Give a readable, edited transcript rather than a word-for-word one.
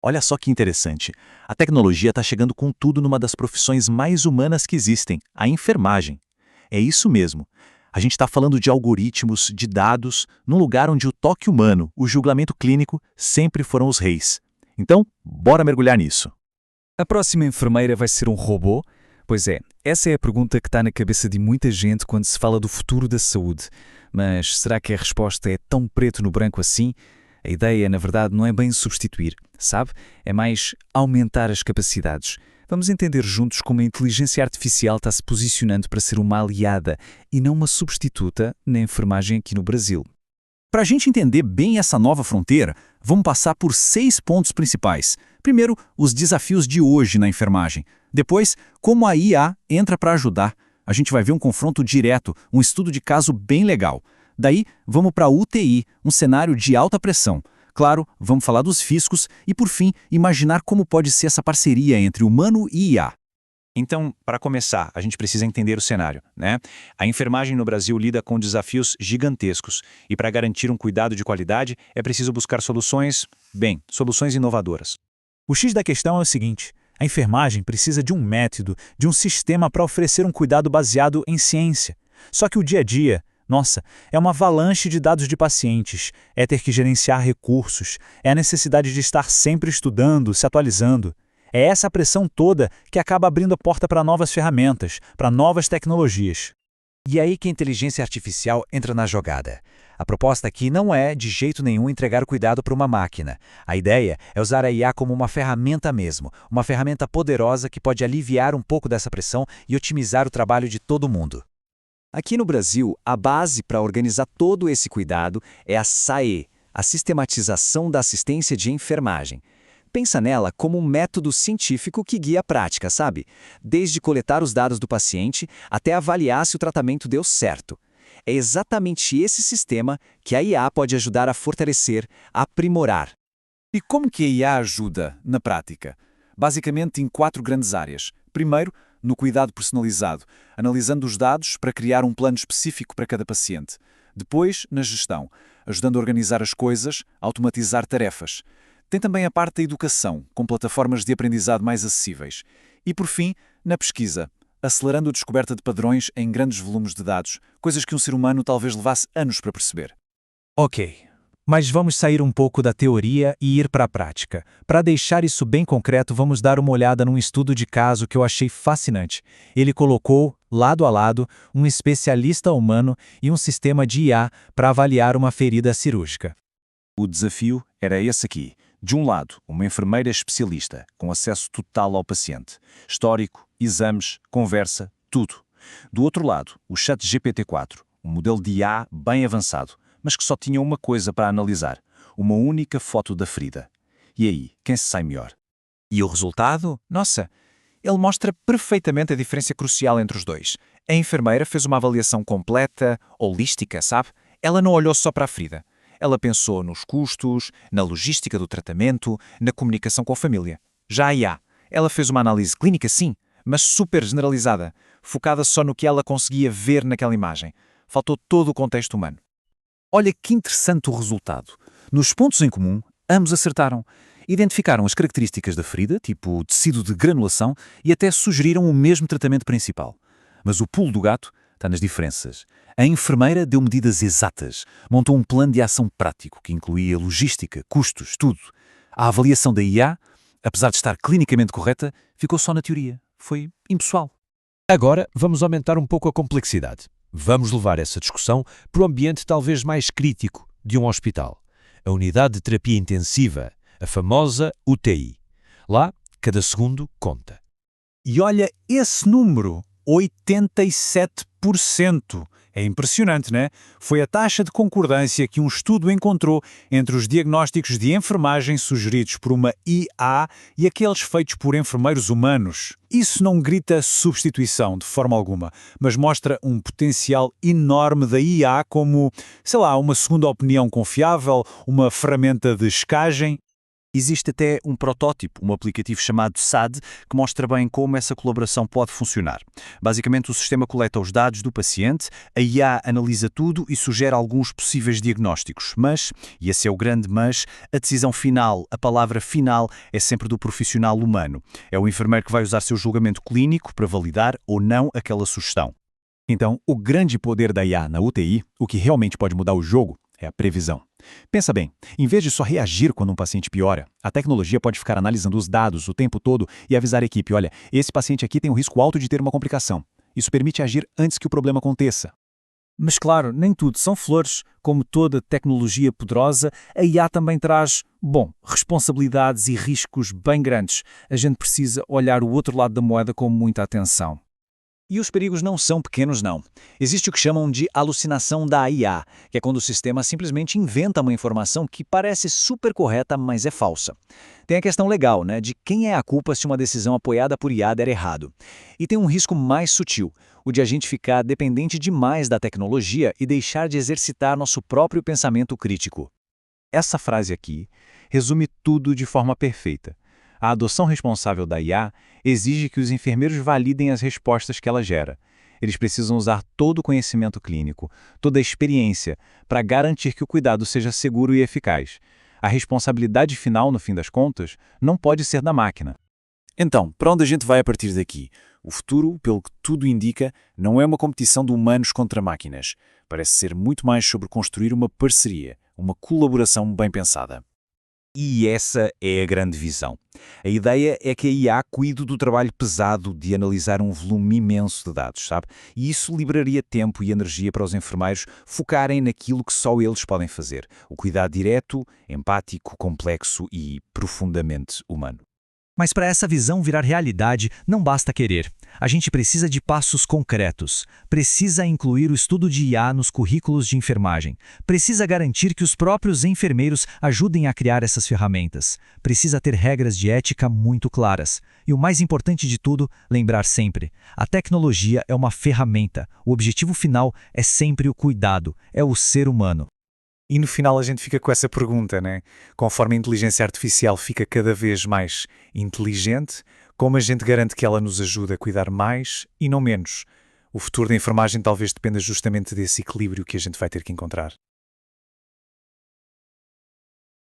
Olha só que interessante. A tecnologia está chegando com tudo numa das profissões mais humanas que existem, a enfermagem. É isso mesmo. A gente está falando de algoritmos, de dados, num lugar onde o toque humano, o julgamento clínico, sempre foram os reis. Então, bora mergulhar nisso. A próxima enfermeira vai ser um robô? Pois é, essa é a pergunta que está na cabeça de muita gente quando se fala do futuro da saúde. Mas será que a resposta é tão preto no branco assim? A ideia, na verdade, não é bem substituir, sabe? É mais aumentar as capacidades. Vamos entender juntos como a inteligência artificial está se posicionando para ser uma aliada e não uma substituta na enfermagem aqui no Brasil. Para a gente entender bem essa nova fronteira, vamos passar por 6 pontos principais. Primeiro, os desafios de hoje na enfermagem. Depois, como a IA entra para ajudar. A gente vai ver um confronto direto, um estudo de caso bem legal. Daí, vamos para a UTI, um cenário de alta pressão. Claro, vamos falar dos fiscos e, por fim, imaginar como pode ser essa parceria entre humano e IA. Então, para começar, a gente precisa entender o cenário, né? A enfermagem no Brasil lida com desafios gigantescos e para garantir um cuidado de qualidade é preciso buscar soluções inovadoras. O X da questão é o seguinte: a enfermagem precisa de um método, de um sistema para oferecer um cuidado baseado em ciência. Só que o dia a dia, nossa, é uma avalanche de dados de pacientes, é ter que gerenciar recursos, é a necessidade de estar sempre estudando, se atualizando. É essa pressão toda que acaba abrindo a porta para novas ferramentas, para novas tecnologias. E aí que a inteligência artificial entra na jogada. A proposta aqui não é, de jeito nenhum, entregar o cuidado para uma máquina. A ideia é usar a IA como uma ferramenta mesmo, uma ferramenta poderosa que pode aliviar um pouco dessa pressão e otimizar o trabalho de todo mundo. Aqui no Brasil, a base para organizar todo esse cuidado é a SAE, a Sistematização da Assistência de Enfermagem. Pensa nela como um método científico que guia a prática, sabe? Desde coletar os dados do paciente até avaliar se o tratamento deu certo. É exatamente esse sistema que a IA pode ajudar a fortalecer, a aprimorar. E como que a IA ajuda na prática? Basicamente em 4 grandes áreas. Primeiro, no cuidado personalizado, analisando os dados para criar um plano específico para cada paciente. Depois, na gestão, ajudando a organizar as coisas, automatizar tarefas. Tem também a parte da educação, com plataformas de aprendizado mais acessíveis. E, por fim, na pesquisa, acelerando a descoberta de padrões em grandes volumes de dados, coisas que um ser humano talvez levasse anos para perceber. Ok, mas vamos sair um pouco da teoria e ir para a prática. Para deixar isso bem concreto, vamos dar uma olhada num estudo de caso que eu achei fascinante. Ele colocou, lado a lado, um especialista humano e um sistema de IA para avaliar uma ferida cirúrgica. O desafio era esse aqui. De um lado, uma enfermeira especialista, com acesso total ao paciente. Histórico, exames, conversa, tudo. Do outro lado, o ChatGPT-4, um modelo de IA bem avançado, mas que só tinha uma coisa para analisar, uma única foto da ferida. E aí, quem se sai melhor? E o resultado? Nossa, ele mostra perfeitamente a diferença crucial entre os dois. A enfermeira fez uma avaliação completa, holística, sabe? Ela não olhou só para a ferida. Ela pensou nos custos, na logística do tratamento, na comunicação com a família. Já a IA, ela fez uma análise clínica, sim, mas super generalizada, focada só no que ela conseguia ver naquela imagem. Faltou todo o contexto humano. Olha que interessante o resultado. Nos pontos em comum, ambos acertaram. Identificaram as características da ferida, tipo tecido de granulação, e até sugeriram o mesmo tratamento principal. Mas o pulo do gato está nas diferenças. A enfermeira deu medidas exatas, montou um plano de ação prático que incluía logística, custos, tudo. A avaliação da IA, apesar de estar clinicamente correta, ficou só na teoria. Foi impessoal. Agora, vamos aumentar um pouco a complexidade. Vamos levar essa discussão para o ambiente talvez mais crítico de um hospital. A unidade de terapia intensiva, a famosa UTI. Lá, cada segundo conta. E olha esse número, 87%. É impressionante, né? Foi a taxa de concordância que um estudo encontrou entre os diagnósticos de enfermagem sugeridos por uma IA e aqueles feitos por enfermeiros humanos. Isso não grita substituição de forma alguma, mas mostra um potencial enorme da IA como, sei lá, uma segunda opinião confiável, uma ferramenta de checagem. Existe até um protótipo, um aplicativo chamado SAD, que mostra bem como essa colaboração pode funcionar. Basicamente, o sistema coleta os dados do paciente, a IA analisa tudo e sugere alguns possíveis diagnósticos. Mas, e esse é o grande mas, a decisão final, a palavra final, é sempre do profissional humano. É o enfermeiro que vai usar seu julgamento clínico para validar ou não aquela sugestão. Então, o grande poder da IA na UTI, o que realmente pode mudar o jogo, é a previsão. Pensa bem, em vez de só reagir quando um paciente piora, a tecnologia pode ficar analisando os dados o tempo todo e avisar a equipe, olha, esse paciente aqui tem um risco alto de ter uma complicação. Isso permite agir antes que o problema aconteça. Mas claro, nem tudo são flores. Como toda tecnologia poderosa, a IA também traz, responsabilidades e riscos bem grandes. A gente precisa olhar o outro lado da moeda com muita atenção. E os perigos não são pequenos, não. Existe o que chamam de alucinação da IA, que é quando o sistema simplesmente inventa uma informação que parece super correta, mas é falsa. Tem a questão legal, né, de quem é a culpa se uma decisão apoiada por IA der errado. E tem um risco mais sutil, o de a gente ficar dependente demais da tecnologia e deixar de exercitar nosso próprio pensamento crítico. Essa frase aqui resume tudo de forma perfeita. A adoção responsável da IA exige que os enfermeiros validem as respostas que ela gera. Eles precisam usar todo o conhecimento clínico, toda a experiência, para garantir que o cuidado seja seguro e eficaz. A responsabilidade final, no fim das contas, não pode ser da máquina. Então, para onde a gente vai a partir daqui? O futuro, pelo que tudo indica, não é uma competição de humanos contra máquinas. Parece ser muito mais sobre construir uma parceria, uma colaboração bem pensada. E essa é a grande visão. A ideia é que a IA cuide do trabalho pesado de analisar um volume imenso de dados, sabe? E isso liberaria tempo e energia para os enfermeiros focarem naquilo que só eles podem fazer. O cuidado direto, empático, complexo e profundamente humano. Mas para essa visão virar realidade, não basta querer. A gente precisa de passos concretos. Precisa incluir o estudo de IA nos currículos de enfermagem. Precisa garantir que os próprios enfermeiros ajudem a criar essas ferramentas. Precisa ter regras de ética muito claras. E o mais importante de tudo, lembrar sempre: a tecnologia é uma ferramenta. O objetivo final é sempre o cuidado, é o ser humano. E no final a gente fica com essa pergunta, né? Conforme a inteligência artificial fica cada vez mais inteligente, como a gente garante que ela nos ajuda a cuidar mais e não menos? O futuro da enfermagem talvez dependa justamente desse equilíbrio que a gente vai ter que encontrar.